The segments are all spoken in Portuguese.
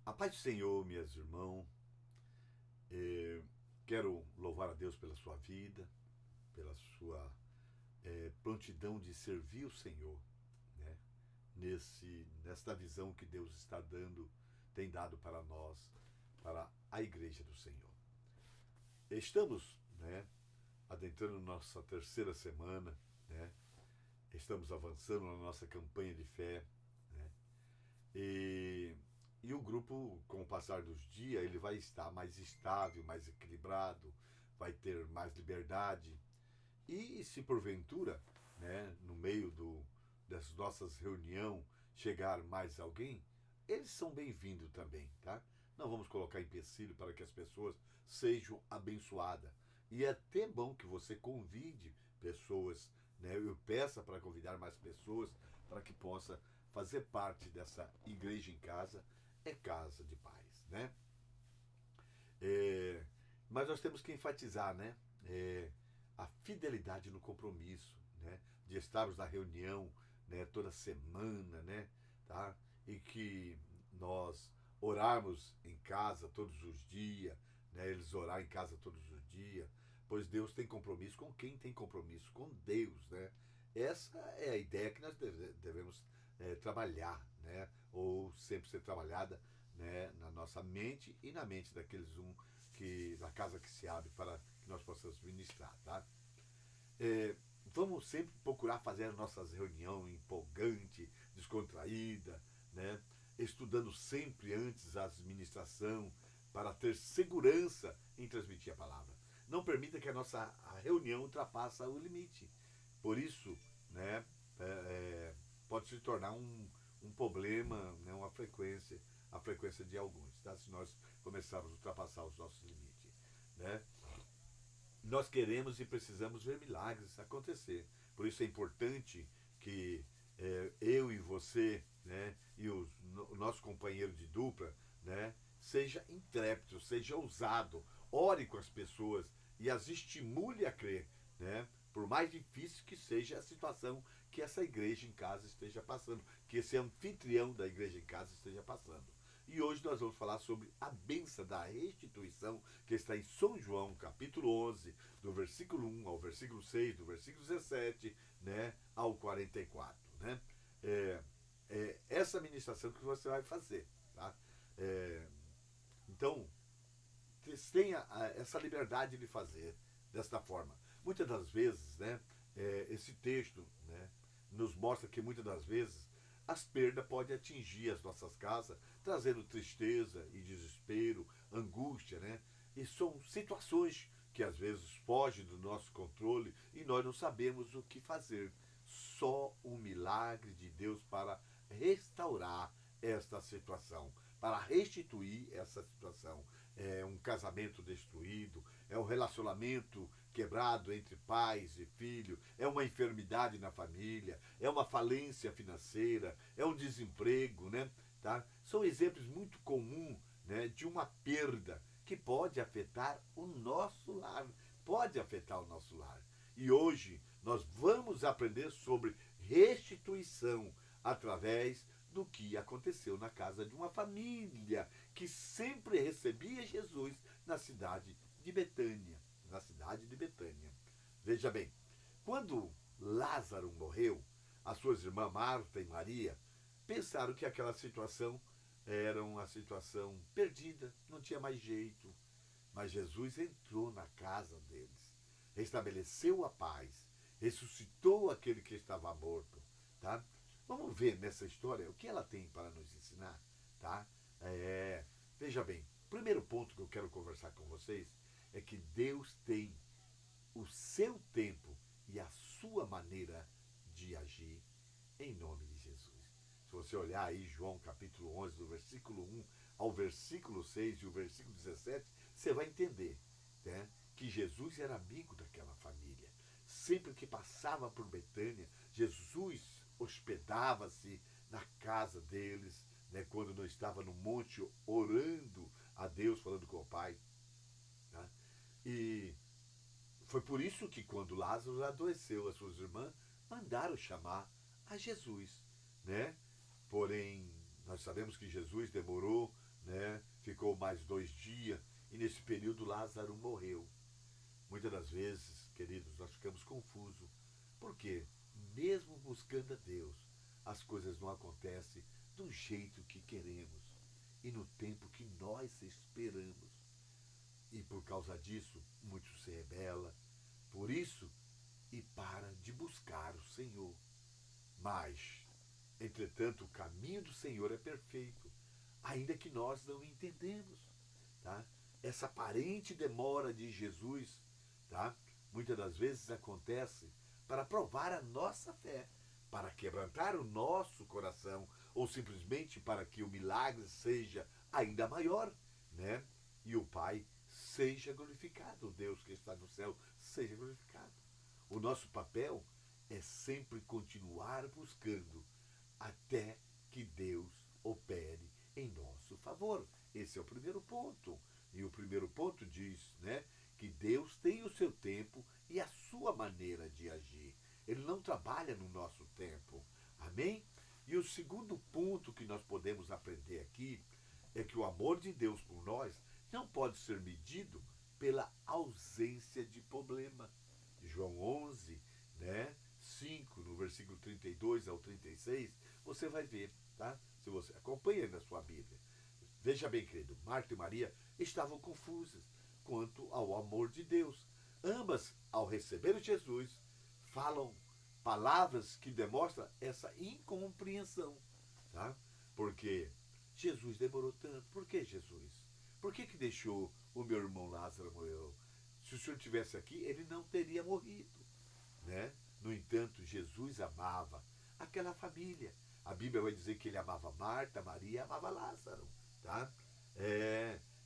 A paz do Senhor, minhas irmãos. Quero louvar a Deus pela sua vida, pela sua prontidão de servir o Senhor, né? Nesta visão que Deus está dando, tem dado para nós, para a Igreja do Senhor. Estamos, né, adentrando nossa terceira semana, né? Estamos avançando na nossa campanha de fé, né? E, e o grupo, com o passar dos dias, ele vai estar mais estável, mais equilibrado, vai ter mais liberdade. E se porventura, né, no meio dessas nossas reuniões, chegar mais alguém, eles são bem-vindos também, tá? Não vamos colocar empecilho para que as pessoas sejam abençoadas. E é até bom que você convide pessoas, né? Eu peça para convidar mais pessoas para que possa fazer parte dessa igreja em casa. É casa de paz, né? É, mas nós temos que enfatizar, né? A fidelidade no compromisso, né? De estarmos na reunião, né? Toda semana, né? Tá? E que nós orarmos em casa todos os dias, né? Eles orar em casa todos os dias, pois Deus tem compromisso com quem tem compromisso com Deus, né? Essa é a ideia que nós devemos trabalhar, né? Ou sempre ser trabalhada, né, na nossa mente e na mente daqueles que na casa que se abre para que nós possamos ministrar, tá? É, vamos sempre procurar fazer as nossas reuniões empolgante, descontraída, né? Estudando sempre antes a administração para ter segurança em transmitir a palavra. Não permita que a reunião ultrapasse o limite. Por isso, né, pode se tornar um problema, né, a frequência de alguns, tá? Se nós começarmos a ultrapassar os nossos limites, né? Nós queremos e precisamos ver milagres acontecer. Por isso é importante que eu e você, né, e o nosso companheiro de dupla, né, seja intrépido, seja ousado, ore com as pessoas e as estimule a crer, né, por mais difícil que seja a situação que essa igreja em casa esteja passando, que esse anfitrião da igreja em casa esteja passando. E hoje nós vamos falar sobre a benção da restituição, que está em São João, capítulo 11, do versículo 1 ao versículo 6, do versículo 17, né, ao 44. Né? Essa ministração que você vai fazer. Tá? É, então, tenha essa liberdade de fazer desta forma. Muitas das vezes, né, esse texto, né, nos mostra que muitas das vezes as perdas podem atingir as nossas casas, trazendo tristeza e desespero, angústia, né? E são situações que às vezes fogem do nosso controle e nós não sabemos o que fazer. Só um milagre de Deus para restaurar esta situação, para restituir essa situação. É um casamento destruído, é um relacionamento quebrado entre pais e filho, é uma enfermidade na família, é uma falência financeira, é um desemprego, né? Tá? São exemplos muito comuns, né, de uma perda que pode afetar o nosso lar, pode afetar o nosso lar. E hoje nós vamos aprender sobre restituição através do que aconteceu na casa de uma família que sempre recebia Jesus na cidade de Betânia. Na cidade de Betânia. Veja bem, quando Lázaro morreu, as suas irmãs Marta e Maria pensaram que aquela situação era uma situação perdida, não tinha mais jeito. Mas Jesus entrou na casa deles, restabeleceu a paz, ressuscitou aquele que estava morto, tá? Vamos ver nessa história o que ela tem para nos ensinar, tá? Veja bem, o primeiro ponto que eu quero conversar com vocês é que Deus tem o seu tempo e a sua maneira de agir em nome de Jesus. Se você olhar aí João capítulo 11, do versículo 1 ao versículo 6 e o versículo 17, você vai entender, né, que Jesus era amigo daquela família. Sempre que passava por Betânia, Jesus hospedava-se na casa deles, né, quando não estava no monte orando a Deus, falando com o Pai. Né? E foi por isso que quando Lázaro adoeceu, as suas irmãs mandaram chamar a Jesus, né? Porém, nós sabemos que Jesus demorou né? Ficou mais 2 dias e nesse período Lázaro morreu. Muitas das vezes, queridos, nós ficamos confusos. Por quê? Mesmo buscando a Deus, as coisas não acontecem do jeito que queremos e no tempo que nós esperamos. E por causa disso, muitos se rebelam. Por isso, e para de buscar o Senhor. Mas, entretanto, o caminho do Senhor é perfeito, ainda que nós não entendemos. Tá? Essa aparente demora de Jesus, tá? Muitas das vezes acontece para provar a nossa fé, para quebrantar o nosso coração, ou simplesmente para que o milagre seja ainda maior, né? E o Pai seja glorificado, o Deus que está no céu seja glorificado. O nosso papel é sempre continuar buscando até que Deus opere em nosso favor. Esse é o primeiro ponto. E o primeiro ponto diz, né, que Deus tem o seu tempo e a sua maneira de agir. Ele não trabalha no nosso tempo. Amém? E o segundo ponto que nós podemos aprender aqui é que o amor de Deus por nós não pode ser medido pela ausência de problema. João 11, né, 5, no versículo 32 ao 36, você vai ver, tá? Se você acompanha na sua Bíblia. Veja bem, querido, Marta e Maria estavam confusas quanto ao amor de Deus. Ambas, ao receber Jesus, falam palavras que demonstram essa incompreensão, tá? Porque Jesus demorou tanto. Por que Jesus? Por que deixou o meu irmão Lázaro morrer? Se o senhor estivesse aqui, ele não teria morrido, né? No entanto, Jesus amava aquela família. A Bíblia vai dizer que ele amava Marta, Maria e amava Lázaro, tá?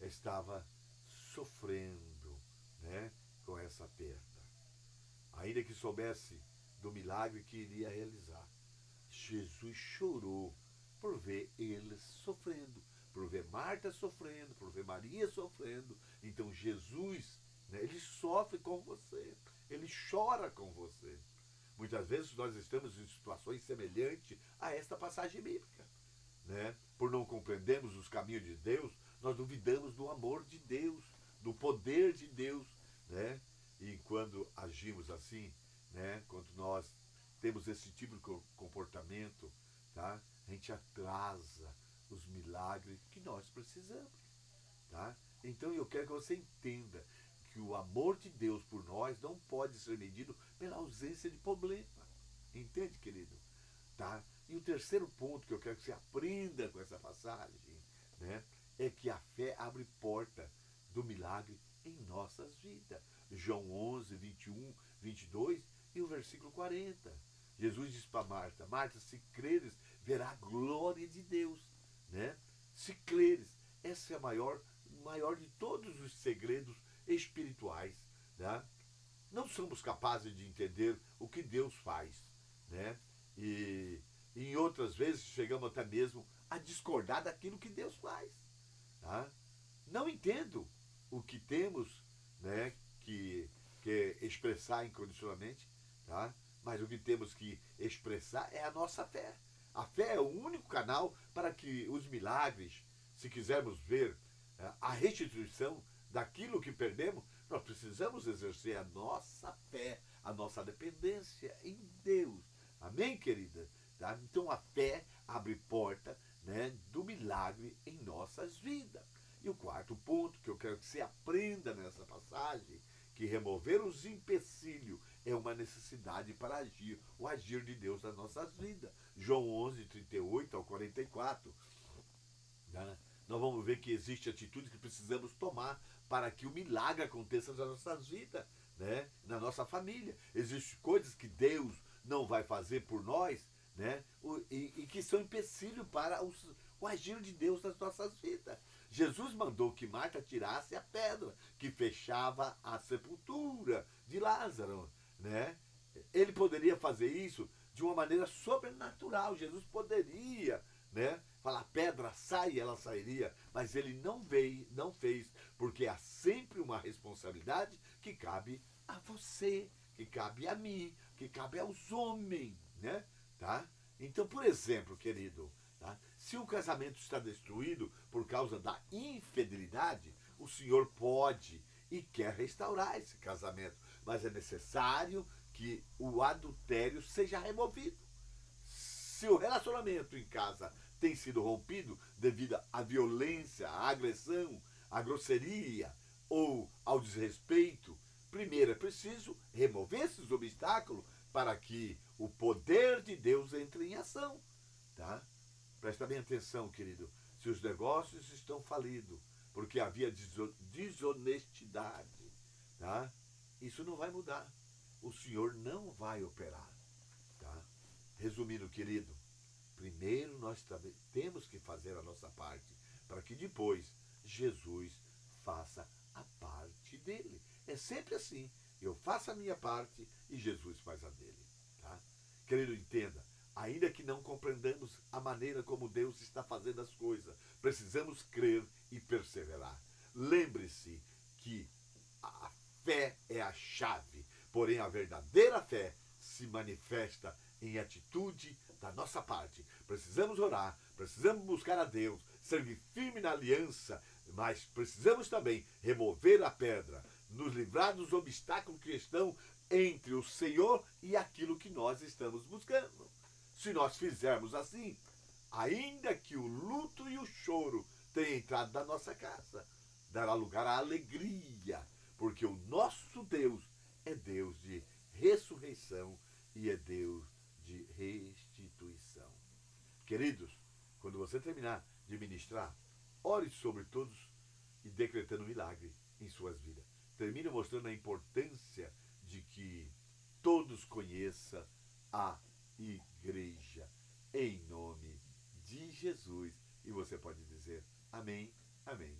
Estava sofrendo, né, com essa perda. Ainda que soubesse do milagre que iria realizar, Jesus chorou por ver eles sofrendo, por ver Marta sofrendo, por ver Maria sofrendo. Então Jesus, né, ele sofre com você, ele chora com você. Muitas vezes nós estamos em situações semelhantes a esta passagem bíblica, né? Por não compreendermos os caminhos de Deus, nós duvidamos do amor de Deus, do poder de Deus, né? E quando agimos assim, né, quando nós temos esse tipo de comportamento, tá? A gente atrasa os milagres que nós precisamos, tá? Então eu quero que você entenda que o amor de Deus por nós não pode ser medido pela ausência de problema. Entende, querido? Tá? E o terceiro ponto que eu quero que você aprenda com essa passagem, né, é que a fé abre porta do milagre em nossas vidas. João 11, 21, 22 e o versículo 40. Jesus diz para Marta: Marta, se creres, verá a glória de Deus. Né? Se creres, essa é a maior de todos os segredos espirituais. Né? Não somos capazes de entender o que Deus faz. Né? E em outras vezes chegamos até mesmo a discordar daquilo que Deus faz. Tá? Não entendo o que temos, né, que expressar incondicionalmente, tá? Mas o que temos que expressar é a nossa fé. A fé é o único canal para que os milagres, se quisermos ver a restituição daquilo que perdemos, nós precisamos exercer a nossa fé, a nossa dependência em Deus. Amém, querida? Tá? Então a fé abre porta, né, do milagre em nossas vidas. E o quarto ponto que eu quero que você aprenda nessa passagem, que remover os empecilhos é uma necessidade para agir, o agir de Deus nas nossas vidas. João 11, 38 ao 44. Né? Nós vamos ver que existe atitudes que precisamos tomar para que o milagre aconteça nas nossas vidas, né? Na nossa família. Existem coisas que Deus não vai fazer por nós, né? E que são empecilho para o agir de Deus nas nossas vidas. Jesus mandou que Marta tirasse a pedra que fechava a sepultura de Lázaro, né? Ele poderia fazer isso de uma maneira sobrenatural. Jesus poderia, né, falar pedra sai, ela sairia, mas ele não fez, porque há sempre uma responsabilidade que cabe a você, que cabe a mim, que cabe aos homens, né? Tá? Então, por exemplo, querido, Tá? Se o casamento está destruído por causa da infidelidade, o Senhor pode e quer restaurar esse casamento, mas é necessário que o adultério seja removido. Se o relacionamento em casa tem sido rompido devido à violência, à agressão, à grosseria ou ao desrespeito, primeiro é preciso remover esses obstáculos para que o poder de Deus entre em ação. Tá? Presta bem atenção, querido. Se os negócios estão falidos porque havia desonestidade, tá? Isso não vai mudar. O Senhor não vai operar. Tá? Resumindo, querido, primeiro nós temos que fazer a nossa parte para que depois Jesus faça a parte dele. É sempre assim. Eu faço a minha parte e Jesus faz a dele. Tá? Querido, entenda. Ainda que não compreendamos a maneira como Deus está fazendo as coisas, precisamos crer e perseverar. Lembre-se que a fé é a chave, porém a verdadeira fé se manifesta em atitude da nossa parte. Precisamos orar, precisamos buscar a Deus, seguir firme na aliança, mas precisamos também remover a pedra, nos livrar dos obstáculos que estão entre o Senhor e aquilo que nós estamos buscando. Se nós fizermos assim, ainda que o luto e o choro tenham entrado na nossa casa, dará lugar à alegria, porque o nosso Deus é Deus de ressurreição e é Deus de restituição. Queridos, quando você terminar de ministrar, ore sobre todos e decretando um milagre em suas vidas. Termine mostrando a importância de que todos conheçam a igreja, em nome de Jesus. E você pode dizer amém, amém